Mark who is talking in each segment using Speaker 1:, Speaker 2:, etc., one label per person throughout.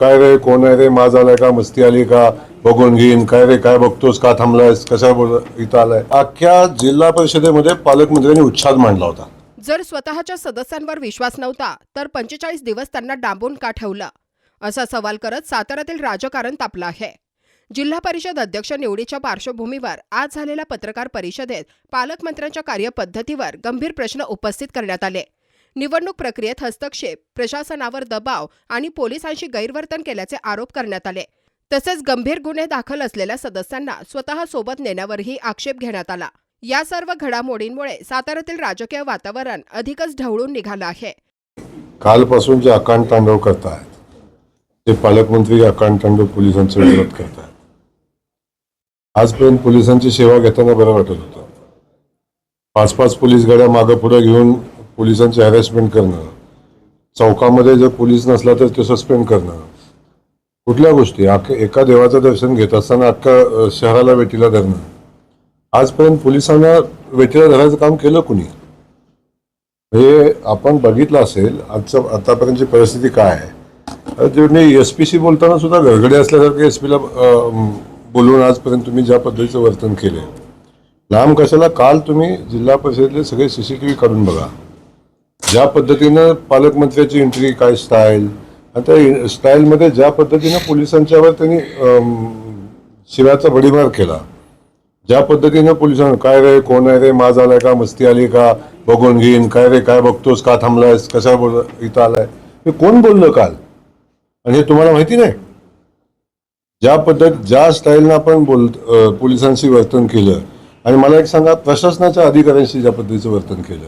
Speaker 1: काय रे, कोण आहे रे, माज आलाय का, मस्ती आली का, बघून घेईन, काय रे, काय बघतोस, का थांबलायस, कशा बोल इथं आलाय. अख्ख्या जिल्हा परिषदेमध्ये पालकमंत्र्यांनी उच्छाद मांडला होता.
Speaker 2: जर स्वतःच्या सदस्यांवर विश्वास नव्हता तर 45 दिवस त्यांना डांबून का ठेवलं असा सवाल करत साताऱ्यातील राजकारण तापलं आहे. जिल्हा परिषद अध्यक्ष निवडीच्या पार्श्वभूमीवर आज झालेल्या पत्रकार परिषदेत पालकमंत्र्यांच्या कार्यपद्धतीवर गंभीर प्रश्न उपस्थित करण्यात आले. निवडणूक प्रक्रियेत हस्तक्षेप, प्रशासनावर दबाव आणि पोलिसांशी गैरवर्तन केल्याचे आरोप करण्यात आले. तसेच गंभीर गुन्हे दाखल असलेल्या सदस्यांना स्वतः सोबत नेण्यावरही आक्षेप घेण्यात आला. या सर्व घडामोडींमुळे साताऱ्यातील राजकीय वातावरण अधिकच ढवळून निघालं आहे.
Speaker 1: कालपासून जे अकांड तांडव करतायत ते पालकमंत्री अकांड तांडव पोलिसांचा विरोध करतायत. आजपर्यंत पोलिसांची सेवा घेताना बरं वाटत होतं. 5-5 पोलीस गाड्या मागं पुढे घेऊन पोलिसांची हॅरेसमेंट करणं, चौकामध्ये जर पोलीस नसला तर ते सस्पेंड करणं, कुठल्या गोष्टी एका देवाचं दर्शन घेत असताना अख्खा शहराला वेठीला धरणं. आजपर्यंत पोलिसांना वेठीला धरायचं काम केलं कुणी? हे आपण बघितलं असेल आतापर्यंतची परिस्थिती काय आहे. तुम्ही एसपीशी बोलताना सुद्धा गडगडे असल्यासारखे एसपीला बोलून आजपर्यंत तुम्ही ज्या पद्धतीचं वर्तन केले, लांब कशाला, काल तुम्ही जिल्हा परिषदेतले सगळे CCTV काढून बघा. ज्या पद्धतीनं पालकमंत्र्याची एंट्री, काय स्टाईल, आणि त्या स्टाईलमध्ये ज्या पद्धतीनं पोलिसांच्यावर त्यांनी शिव्याचा भडीमार केला, ज्या पद्धतीनं पोलिसांना काय रे, कोण आहे रे, माज आलाय का, मस्ती आली का, बघून घेईन, काय रे, काय बघतोस, का थांबलायस, कशा बोल इथं आलाय, हे कोण बोललं काल? आणि हे तुम्हाला माहिती नाही? ज्या स्टाईलनं आपण पोलिसांशी वर्तन केलं, आणि मला एक सांगा, प्रशासनाच्या अधिकाऱ्यांशी ज्या पद्धतीचं वर्तन केलं,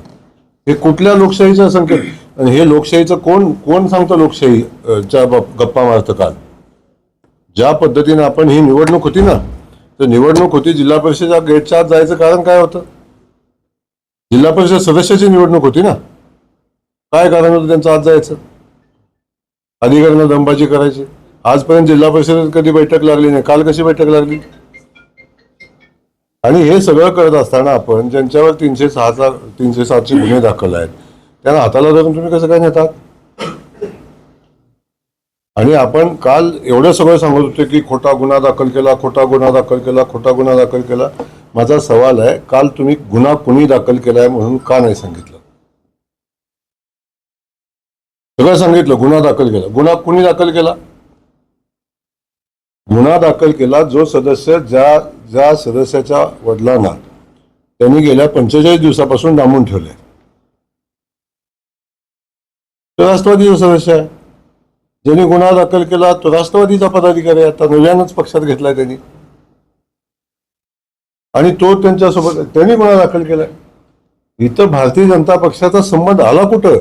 Speaker 1: हे कुठल्या लोकशाहीचा संकेत? आणि हे लोकशाहीचं कोण सांगतं लोकशाहीच्या गप्पा मारतं? काल ज्या पद्धतीनं आपण, ही निवडणूक होती ना, तर निवडणूक होती, जिल्हा परिषदेच्या गेटच्या आत जायचं कारण काय होतं? जिल्हा परिषद सदस्याची निवडणूक होती ना, काय कारण होतं त्यांचं आत जायचं? अधिकाऱ्यांना दमबाजी करायची. आजपर्यंत जिल्हा परिषदेत कधी बैठक लागली नाही, काल कशी बैठक लागली? आणि हे सगळं करत असताना आपण ज्यांच्यावर 307चे गुन्हे दाखल आहेत त्यांना हाताला धरून तुम्ही कसं काय नेतात? आणि आपण काल एवढं सगळं सांगत होते की खोटा गुन्हा दाखल केला, खोटा गुन्हा दाखल केला, खोटा गुन्हा दाखल केला. माझा सवाल आहे, काल तुम्ही गुन्हा कुणी दाखल केलाय म्हणून का नाही सांगितलं? सगळं सांगितलं, गुन्हा दाखल केला. गुन्हा कुणी दाखल केला? गुन्हा दाखल केला जो सदस्य, ज्या सदस्याच्या वडिलांना त्यांनी गेल्या 45 दिवसापासून डांबून ठेवले, तो राष्ट्रवादीचा सदस्य आहे. ज्यांनी गुन्हा दाखल केला तो राष्ट्रवादीचा पदाधिकारी आहे, आता नव्यानंच पक्षात घेतलाय त्यांनी, आणि तो त्यांच्यासोबत त्यांनी गुन्हा दाखल केलाय. इथं भारतीय जनता पक्षाचा संबंध आला कुठं?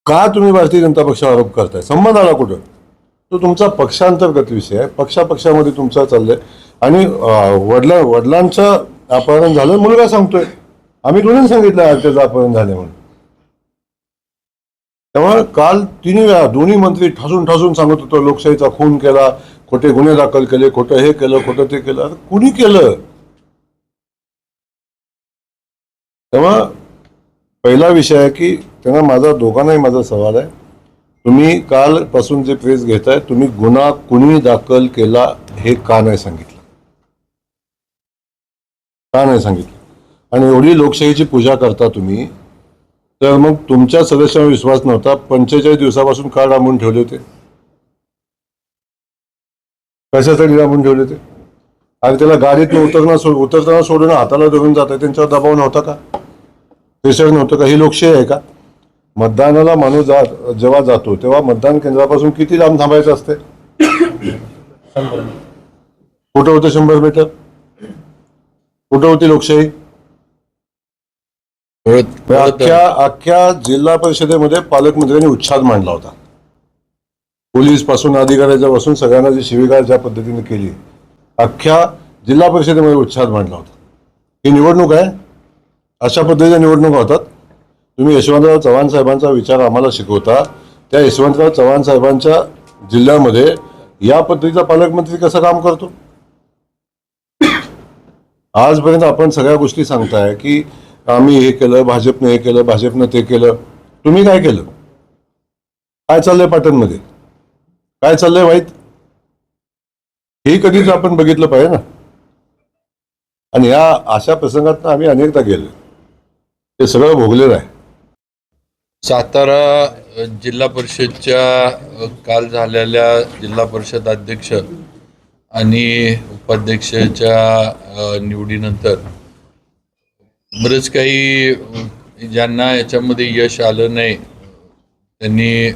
Speaker 1: का तुम्ही भारतीय जनता पक्षावर आरोप करताय? संबंध आला कुठं? तो तुमचा पक्षांतर्गत विषय आहे, पक्षामध्ये तुमचा चाललंय. आणि वडिलांचं अपहरण झालं, मुलगा सांगतोय आम्ही दोन्ही सांगितलं त्याचं अपहरण झालं म्हणून. तेव्हा काल 3 वेळा दोन्ही मंत्री ठासून सांगत होतो लोकशाहीचा खून केला, खोटे गुन्हे दाखल केले, खोटं हे केलं, खोटं ते केलं. आता कुणी केलं? तेव्हा पहिला विषय आहे की त्यांना दोघांनाही माझा सवाल आहे, तुम्ही कालपासून जे प्रेस घेताय, तुम्ही गुन्हा कुणी दाखल केला हे का नाही सांगितलं? का नाही सांगितलं? आणि एवढी लोकशाहीची पूजा करता तुम्ही, तर मग तुमच्या सदस्यांवर विश्वास नव्हता, 45 दिवसापासून का डांबून ठेवले होते? कशासाठी डांबून ठेवले होते? आणि त्याला गाडीतून उतरताना सोडून हाताला धरून जात आहे, त्यांच्यावर दबाव नव्हता का? प्रेशर नव्हतं का? ही लोकशाही आहे का? मतदानाला माणूस जेव्हा जातो तेव्हा मतदान केंद्रापासून किती लांब थांबायचं असते? कुठं होतं 100 मीटर? कुठं होती लोकशाही? अख्ख्या जिल्हा परिषदेमध्ये पालकमंत्र्यांनी उच्छाद मांडला होता. पोलीस पासून, अधिकाऱ्याच्या पासून सगळ्यांना जी शिवीगाळ ज्या पद्धतीने केली, अख्ख्या जिल्हा परिषदेमध्ये उच्छाद मांडला होता. ही निवडणूक आहे? अशा पद्धतीच्या निवडणुका होतात? तुम्ही यशवंतराव चव्हाण साहेबांचा विचार आम्हाला शिकवता, त्या यशवंतराव चव्हाण साहेबांच्या जिल्ह्यामध्ये या पद्धतीचा पालकमंत्री कसं काम करतो? आजपर्यंत आपण सगळ्या गोष्टी सांगताय की आम्ही हे केलं, भाजपने हे केलं, भाजपनं ते केलं. तुम्ही काय केलं? काय चाललंय पाटणमध्ये, काय चाललंय माहीत, हे कधीच आपण बघितलं पाहिजे ना. आणि या अशा प्रसंगात आम्ही अनेकदा गेलो, ते सगळं भोगलेलं आहे.
Speaker 3: सातारा जिल्हा परिषदच्या काल झालेल्या जिल्हा परिषद अध्यक्ष आणि उपाध्यक्षाच्या निवडीनंतर बरेच काही ज्यांना याच्यामध्ये यश आलं नाही त्यांनी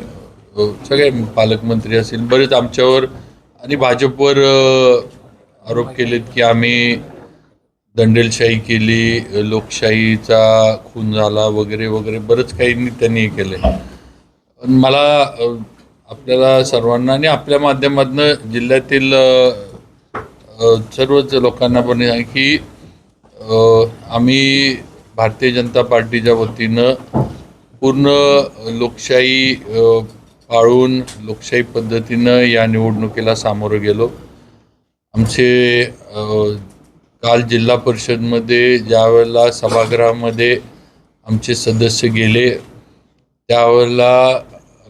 Speaker 3: सगळे पालकमंत्री असतील बरेच आमच्यावर आणि भाजपवर आरोप केलेत की आम्ही दंडेलशाही केली, लोकशाहीचा खून झाला वगैरे वगैरे बरंच काही त्यांनी केले. मला आपल्याला सर्वांना आणि आपल्या माध्यमातून जिल्ह्यातील सर्वच लोकांना पण आहे की आम्ही भारतीय जनता पार्टीच्या वतीनं पूर्ण लोकशाही पाळून लोकशाही पद्धतीनं या निवडणुकीला सामोरं गेलो. आमचे काल जिल्हा परिषदमध्ये ज्या वेळेला सभागृहामध्ये आमचे सदस्य गेले त्यावेळेला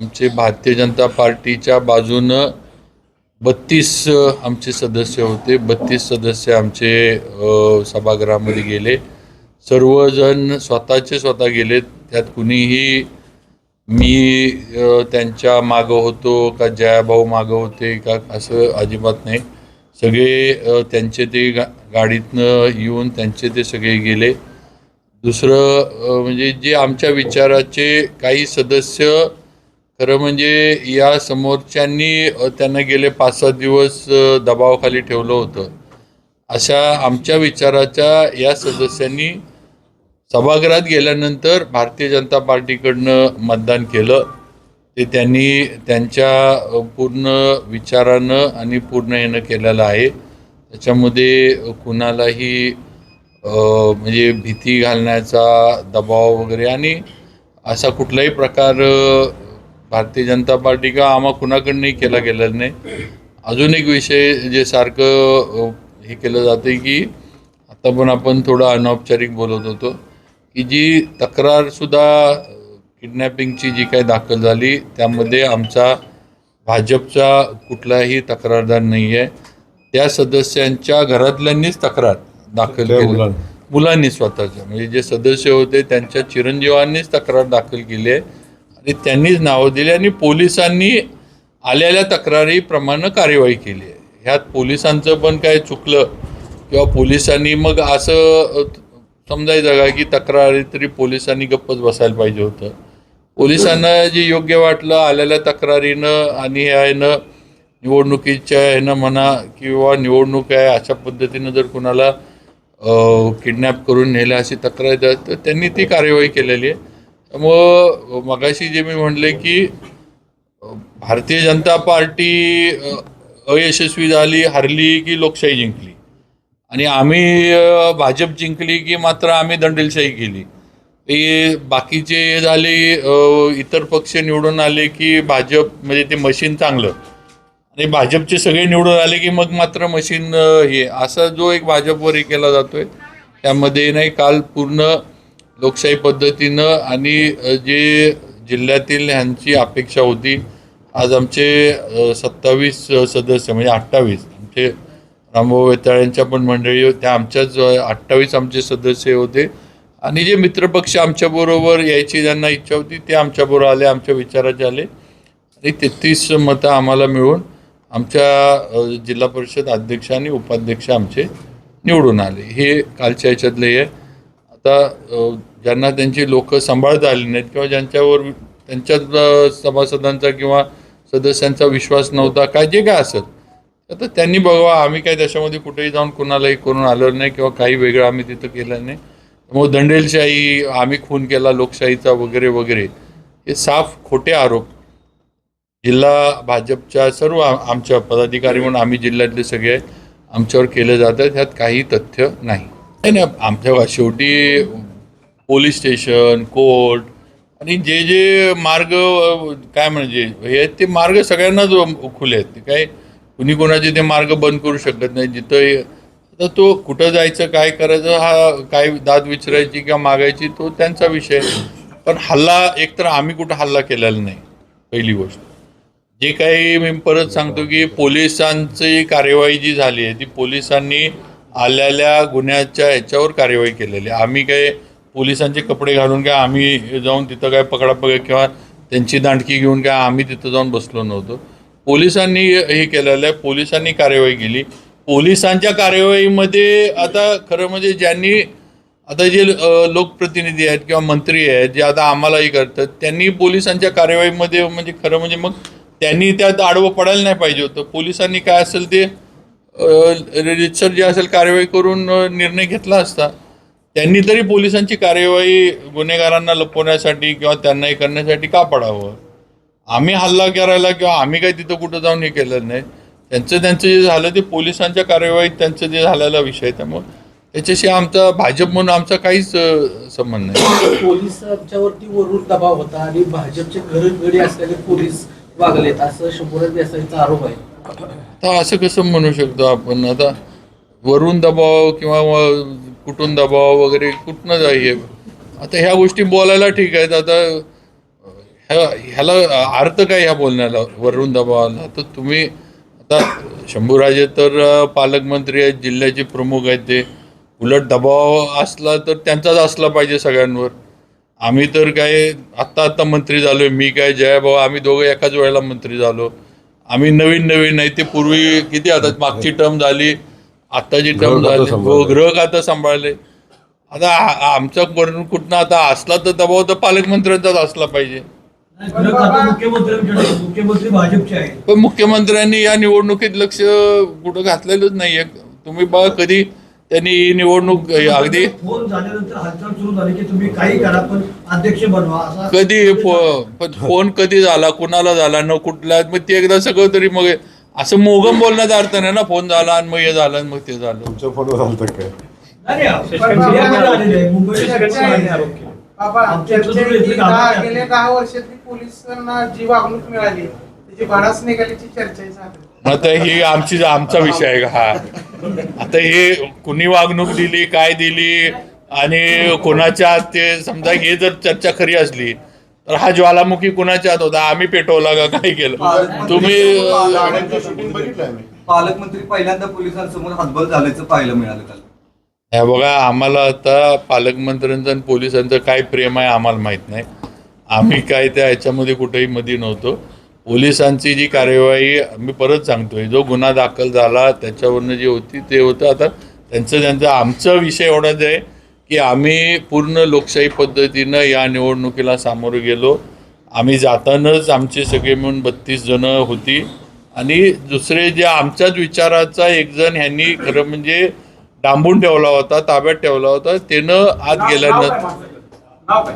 Speaker 3: आमचे भारतीय जनता पार्टीच्या बाजूनं 32 आमचे सदस्य होते. 32 सदस्य आमचे सभागृहामध्ये गेले. सर्वजण स्वतः गेलेत. त्यात कुणीही मी त्यांच्या मागं होतो का जयाभाऊ मागं होते का असं अजिबात नाही. सगळे त्यांचे ते गाडीतनं येऊन त्यांचे ते सगळे गेले. दुसरं म्हणजे जे आमच्या विचाराचे काही सदस्य खरं म्हणजे या समोरच्यांनी त्यांना गेले 5-6 दिवस दबावाखाली ठेवलं होतं. अशा आमच्या विचाराच्या या सदस्यांनी सभागृहात गेल्यानंतर भारतीय जनता पार्टीकडनं मतदान केलं. ते त्यांनी त्यांच्या पूर्ण विचारानं आणि पूर्ण यानं केलेलं आहे. त्याच्यामध्ये कुणालाही म्हणजे भीती घालण्याचा दबाव वगैरे आणि असा कुठलाही प्रकार भारतीय जनता पार्टी का आम्हा कुणाकडनंही केला गेलेला नाही. अजून एक विषय जे सारखं हे केलं जातं की आता पण आपण थोडं अनौपचारिक बोलत होतो की जी तक्रारसुद्धा किडनॅपिंगची जी काही दाखल झाली त्यामध्ये आमचा भाजपचा कुठलाही तक्रारदार नाही आहे. त्या सदस्यांच्या घरातल्यांनीच तक्रार दाखल केली, मुलांनी स्वतःच्या म्हणजे जे सदस्य होते त्यांच्या चिरंजीवांनीच तक्रार दाखल केली आहे आणि त्यांनीच नावं दिली आणि पोलिसांनी आलेल्या तक्रारीप्रमाणे कार्यवाही केली आहे. ह्यात पोलिसांचं पण काय चुकलं किंवा पोलिसांनी मग असं समजायचं का की तक्रार तरी पोलिसांनी गप्पच बसायला पाहिजे होतं. पोलिसांना जे योग्य वाटलं आलेल्या तक्रारीनं आणि ह्यानं निवडणुकीच्या ह्यानं म्हणा किंवा निवडणूक आहे अशा पद्धतीनं जर कुणाला किडनॅप करून नेलं अशी तक्रार द्या तर त्यांनी ती कार्यवाही केलेली आहे. त्यामुळं मगाशी जे मी म्हणले की भारतीय जनता पार्टी अयशस्वी झाली, हरली की लोकशाही जिंकली आणि आम्ही भाजप जिंकली की मात्र आम्ही दंडेलशाही केली. ते बाकीचे झाले इतर पक्ष निवडून आले की भाजप म्हणजे ते मशीन चांगलं आणि भाजपचे सगळे निवडून आले की मग मात्र मशीन हे असा जो एक भाजपवर हे केला जातोय त्यामध्ये नाही. काल पूर्ण लोकशाही पद्धतीनं आणि जे जिल्ह्यातील ह्यांची अपेक्षा होती. आज आमचे 27 सदस्य म्हणजे 28 आमचे रामभाऊ वेताळ्यांच्या पण मंडळी त्या आमच्याच 28 आमचे सदस्य होते आणि जे मित्रपक्ष आमच्याबरोबर यायची ज्यांना इच्छा होती ते आमच्याबरोबर आले, आमच्या विचाराचे आले आणि 33 मतं आम्हाला मिळून आमच्या जिल्हा परिषद अध्यक्ष आणि उपाध्यक्ष आमचे निवडून आले. हे कालच्या ह्याच्यातले आहे. आता ज्यांना त्यांची लोक सांभाळता आली नाहीत किंवा ज्यांच्यावर त्यांच्या सभासदांचा किंवा सदस्यांचा विश्वास नव्हता काय जे काय असत तर त्यांनी बघावा. आम्ही काय त्याच्यामध्ये कुठेही जाऊन कुणालाही करून आलेलं नाही किंवा काही वेगळं आम्ही तिथं केलं नाही. त्यामुळे दंडेलशाही आम्ही खून केला लोकशाहीचा वगैरे वगैरे हे साफ खोटे आरोप जिल्हा भाजपच्या सर्व आमच्या पदाधिकारी म्हणून आम्ही जिल्ह्यातले सगळे आमच्यावर केले जातात. ह्यात काही तथ्य नाही. आमच्या शेवटी पोलीस स्टेशन, कोर्ट आणि जे जे मार्ग काय म्हणजे हे ते मार्ग सगळ्यांनाच खुले आहेत. ते काय कुणी कोणाचे ते मार्ग बंद करू शकत नाही. जिथं तर तो कुठं जायचं काय करायचं हा काय दाद विचारायची किंवा मागायची तो त्यांचा विषय. पण हल्ला एकतर आम्ही कुठं हल्ला केलेला नाही. पहिली गोष्ट. जे काही मी परत सांगतो की पोलिसांची कार्यवाही जी झाली आहे ती पोलिसांनी आलेल्या गुन्ह्याच्या ह्याच्यावर कार्यवाही केलेली आहे. आम्ही काय पोलिसांचे कपडे घालून काय आम्ही जाऊन तिथं काय पकडापकड किंवा त्यांची दांडकी घेऊन काय आम्ही तिथं जाऊन बसलो नव्हतो. पोलिसांनी हे केलेलं आहे. पोलिसांनी कार्यवाही केली. पोलिसांच्या कार्यवाहीमध्ये आता खरं म्हणजे ज्यांनी आता जे लोकप्रतिनिधी आहेत किंवा मंत्री आहेत जे आता आम्हालाही करतात त्यांनी पोलिसांच्या कार्यवाहीमध्ये म्हणजे खरं म्हणजे मग त्यांनी त्यात आडवं पडायला नाही पाहिजे होतं. पोलिसांनी काय असेल ते रितसर जे असेल कार्यवाही करून निर्णय घेतला असता. त्यांनी तरी पोलिसांची कार्यवाही गुन्हेगारांना लपवण्यासाठी किंवा त्यांना हे करण्यासाठी का पडावं. आम्ही हल्ला करायला किंवा आम्ही काही तिथं कुठं जाऊन हे केलं नाही. त्यांचं जे झालं ते पोलिसांच्या कार्यवाहीत त्यांचं जे झालेला विषय आहे. त्यामुळे त्याच्याशी आमचा भाजप म्हणून आमचा काहीच संबंध नाही.
Speaker 4: पोलिसांच्यावरती वरून दबाव होता आणि भाजपचे घडी असलेले पोलीस वागलेत असं शंभूराज देसाईंचा आरोप आहे.
Speaker 3: आता असं कसं म्हणू शकतो आपण. आता वरून दबाव किंवा कुठून दबाव वगैरे कुठनं जाईल. आता ह्या गोष्टी बोलायला ठीक आहेत. आता ह्याला अर्थ काय ह्या बोलण्याला वरून दबावाला. तर तुम्ही आता शंभूराजे तर पालकमंत्री आहेत, जिल्ह्याचे प्रमुख आहेत. ते उलट दबाव असला तर त्यांचाच असला पाहिजे सगळ्यांवर. आम्ही तर काय आत्ता मंत्री झालो. मी काय जयाभाऊ आम्ही दोघं एकाच वेळेला मंत्री झालो. आम्ही नवीन नाही. ते पूर्वी किती आता मागची टर्म झाली, आत्ताची टर्म झाली. हो, गृह खातं सांभाळले. आता आमचा वरून कुठनं आता असला तर दबाव तर पालकमंत्र्यांचाच असला पाहिजे.
Speaker 4: मुख्यमंत्री भाजपचे आहेत.
Speaker 3: पण मुख्यमंत्र्यांनी या निवडणुकीत लक्ष कुठं घातलेलंच नाहीये. तुम्ही बघा कधी त्यांनी ही निवडणूक अगदी
Speaker 4: फोन झाल्यानंतर हालचाल सुरू झाली की तुम्ही काही करा पण अध्यक्ष बनवा असा
Speaker 3: कधी फोन कधी झाला, कुणाला झाला, न कुठला. मग ते एकदा सगळं तरी मग असं मोगम बोलण्याचा अर्थ नाही ना. फोन झाला आणि मग हे झालं आणि मग ते झालं.
Speaker 1: तुमच्या फोनवर आलं तर काय
Speaker 5: गेल्या 10 वर्षातली पोलिसांना जी वागणूक मिळाली त्याची भडास निघाल्याची चर्चा आहे.
Speaker 3: आता ही आमचा विषय आहे का हा. आता हे कुणी वागणूक दिली, काय दिली आणि कोणाच्या ते समजा हे जर चर्चा खरी असली तर हा ज्वालामुखी कुणाच्या हात होता, आम्ही पेटवला का काय केलं. तुम्ही
Speaker 6: पालकमंत्री पहिल्यांदा पोलिसांसमोर हातबल झाल्याचं पाहायला मिळालं काल.
Speaker 3: हे बघा, आम्हाला आता पालकमंत्र्यांचं आणि पोलिसांचं काय प्रेम आहे आम्हाला माहीत नाही. आम्ही काय त्या ह्याच्यामध्ये कुठेही मध्ये नव्हतो. पोलिसांची जी कार्यवाही मी परत सांगतोय, जो गुन्हा दाखल झाला त्याच्यावरनं जी होती ते होतं. आता त्यांचा आमचा विषय एवढाच आहे की आम्ही पूर्ण लोकशाही पद्धतीनं या निवडणुकीला सामोरे गेलो. आम्ही जातानाच आमचे सगळे मिळून 32 जणं होती आणि दुसरे जे आमच्याच विचाराचा एक जण ह्यांनी खरं म्हणजे डांबून ठेवला होता, ताब्यात ठेवला होता. त्यानं आत गेल्यानंतर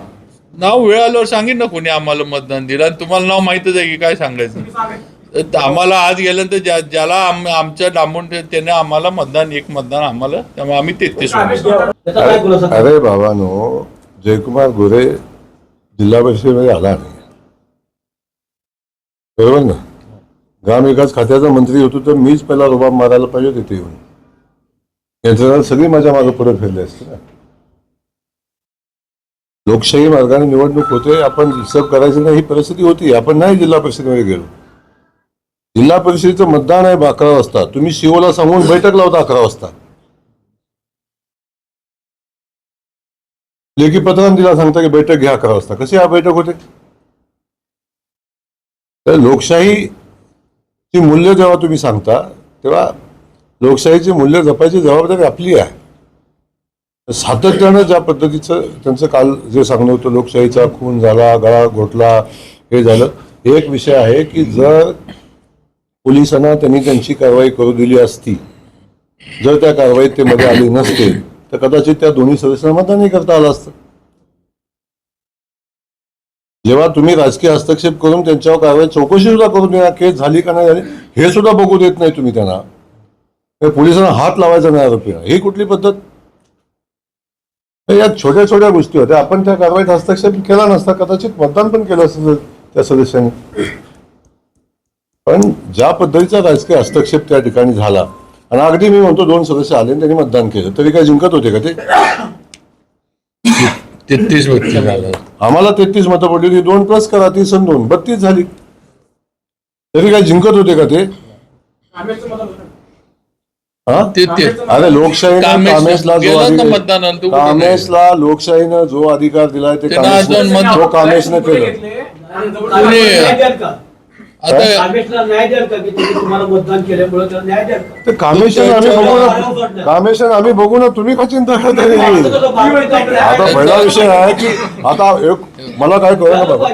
Speaker 3: नाव वेळ आल्यावर सांगेन ना कोणी आम्हाला मतदान दिलं. आणि तुम्हाला नाव माहीतच आहे की काय सांगायचं. आम्हाला आत गेल्यानंतर ज्याला आमच्या डांबून त्याने आम्हाला एक मतदान आम्हाला, त्यामुळे आम्ही 33
Speaker 1: अरे बाबानो, जयकुमार गोरे जिल्हा परिषदेमध्ये आला नाही, बरोबर ना. ग्रामविकास खात्याचा मंत्री होतो तर मीच पहिला रुबाब मारायला पाहिजे तिथे येऊन. यांचं सगळी माझ्या मागे पुढे फिरले असते ना. लोकशाही मार्गाने निवडणूक होते, आपण रिसर्व करायचं नाही ही परिस्थिती होती. आपण नाही जिल्हा परिषदेमध्ये गेलो. जिल्हा परिषदेचं मतदान आहे 11 वाजता. तुम्ही सीओला सांगून बैठक लावता 11 वाजता. लेखी पत्रांना दिला सांगता की बैठक घ्या 11 वाजता. कशी हा बैठक होते. तर लोकशाहीची मूल्य जेव्हा तुम्ही सांगता तेव्हा लोकशाहीची मूल्य जपायची जबाबदारी आपली आहे. सातत्यानं ज्या पद्धतीचं त्यांचं काल जे सांगणं होतं, लोकशाहीचा खून झाला, गळा घोटला, हे झालं. एक विषय आहे की जर पोलिसांना त्यांनी त्यांची कारवाई करू दिली असती, जर त्या कारवाईत ते मध्ये आले नसते तर कदाचित त्या दोन्ही सदस्यांना मतदानही करता आलं असतं. जेव्हा तुम्ही राजकीय हस्तक्षेप करून त्यांच्यावर कारवाई चौकशी सुद्धा करून देणार, केस झाली का नाही झाली हे सुद्धा बघू देत नाही तुम्ही त्यांना, पोलिसांना हात लावायचा नाही आरोपीला, ही कुठली पद्धत. या छोट्या छोट्या गोष्टी होत्या. आपण त्या कारवाईत हस्तक्षेप केला नसता, कदाचित मतदान पण केलं असतं त्या सदस्यांनी. पण ज्या पद्धतीचा राजकीय हस्तक्षेप त्या ठिकाणी झाला आणि अगदी मी म्हणतो 2 सदस्य आले आणि त्यांनी मतदान केलं तरी काय जिंकत होते का ते.
Speaker 3: 33 व्यक्ती झालं.
Speaker 1: आम्हाला 33 मतं पडली, 2 प्लस करा 30 आणि 2 32 झाली. तरी काय जिंकत होते का ते? हा? अरे लोकशाहीनं कामेशला जो अधिकार, कामेशला लोकशाहीनं जो अधिकार दिलाय ते कामेशने केलं. ते कामेशन आम्ही बघू ना, तुम्ही का चिंता करता? आता पहिला विषय आहे की आता मला काय कळलं बाबा,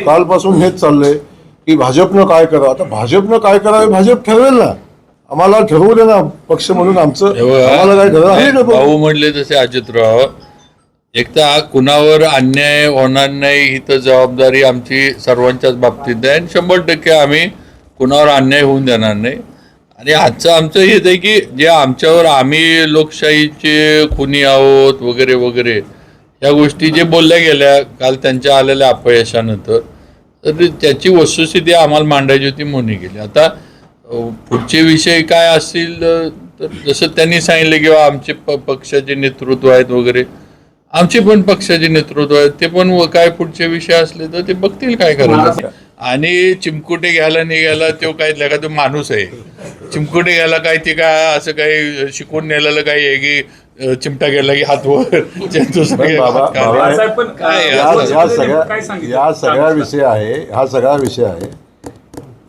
Speaker 1: कालपासून हेच चाललंय की भाजपनं काय करावं. आता भाजपनं काय करावं भाजप ठरवेल ना, आम्हाला ठरवू दे ना पक्ष म्हणून आमचं, आम्हाला काय ठरवलं.
Speaker 3: भाऊ म्हणले तसे अजितराव, एक तर कुणावर अन्याय होणार नाही ही तर जबाबदारी आमची सर्वांच्याच बाबतीत आहे आणि 100% आम्ही कुणावर अन्याय होऊन देणार नाही. आणि आजचं आमचं हेच आहे की जे आमच्यावर आम्ही लोकशाहीचे खुनी आहोत वगैरे वगैरे या गोष्टी जे बोलल्या गेल्या काल त्यांच्या आलेल्या अपयशानंतर, तर त्याची वस्तुस्थिती आम्हाला मांडायची होती म्हणून गेली. आता पुढचे विषय काय असतील तर जसं त्यांनी सांगितलं किंवा आमचे पक्षाचे नेतृत्व आहेत वगैरे, आमचे पण पक्षाचे नेतृत्व आहेत, ते पण काय पुढचे विषय असले तर ते बघतील काय करायचं. आणि चिमकुटे घ्यायला निघायला तो काय तो माणूस आहे, चिमकुटे घ्यायला काय ते काय असं काही शिकून नेलेलं काही आहे की चिमटा गेला की हातवर
Speaker 1: या सगळा विषय आहे.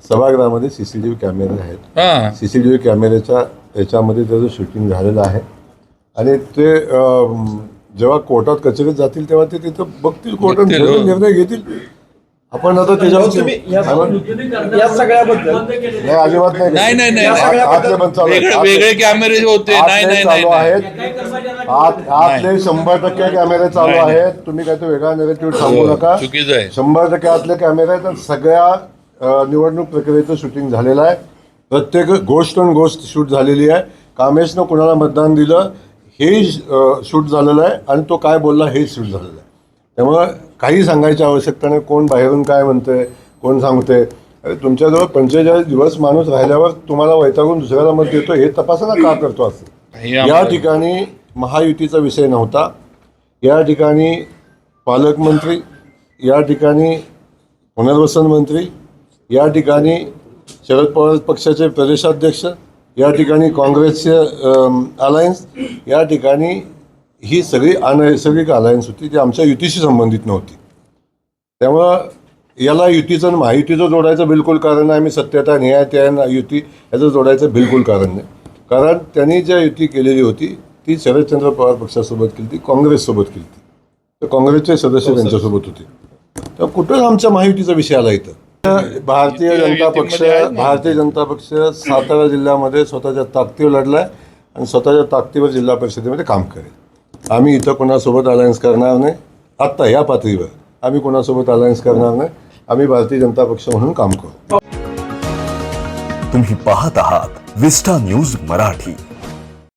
Speaker 1: सभागृहामध्ये सीसीटीव्ही कॅमेरे आहेत. सीसीटीव्ही कॅमेऱ्याच्या याच्यामध्ये त्याचं शूटिंग झालेलं आहे आणि ते जेव्हा कोर्टात कचेरीत जातील तेव्हा ते तिथं बघतील, कोर्टात निर्णय घेतील. आपण आता त्याच्यावर अजिबात नाही.
Speaker 3: वेगळे कॅमेरे होते,
Speaker 1: चालू आहेत. आतले 100% कॅमेरे चालू आहेत. तुम्ही काय तो वेगळा नेगेटिव्ह सांगू नका.
Speaker 3: चुकीचं आहे.
Speaker 1: 100% आतले कॅमेरे आहेत. सगळ्या निवडणूक प्रक्रियेचं शूटिंग झालेलं आहे. प्रत्येक गोष्ट शूट झालेली आहे. कामेशनं कुणाला मतदान दिलं हे शूट झालेलं आहे आणि तो काय बोलला हे शूट झालेलं आहे. त्यामुळं काही सांगायची आवश्यकता नाही. कोण बाहेरून काय म्हणतंय, कोण सांगतंय. अरे तुमच्याजवळ 45 दिवस माणूस राहिल्यावर तुम्हाला वैतागून दुसऱ्याला मत देतो हे तपासना का करतो असं. या ठिकाणी महायुतीचा विषय नव्हता. या ठिकाणी पालकमंत्री, या ठिकाणी पुनर्वसन मंत्री, या ठिकाणी शरद पवार पक्षाचे प्रदेशाध्यक्ष, या ठिकाणी काँग्रेसचे अलायन्स, या ठिकाणी ही सगळी अनैसर्गिक अलायन्स होती जी आमच्या युतीशी संबंधित नव्हती. त्यामुळं याला युतीचं आणि महायुतीचं जोडायचं बिलकुल कारण नाही. आम्ही सत्यता न्याय युती याचं जोडायचं बिलकुल कारण नाही. कारण त्यांनी ज्या युती केलेली होती ती शरदचंद्र पवार पक्षासोबत केली होती, काँग्रेससोबत केली होती. तर काँग्रेसचे सदस्य त्यांच्यासोबत होते. तर कुठं आमच्या महायुतीचा विषय आला इथं. भारतीय जनता पक्ष सातारा जिल्ह्यामध्ये स्वतःच्या ताकदीवर लढलाय आणि स्वतःच्या ताकदीवर जिल्हा परिषदेमध्ये काम करेल. आम्ही इथं कोणासोबत अलायन्स करणार नाही. आत्ता ह्या पातळीवर आम्ही कोणासोबत अलायन्स करणार नाही. आम्ही भारतीय जनता पक्ष म्हणून काम करू.
Speaker 7: तुम्ही पाहत आहात विस्टा न्यूज मराठी.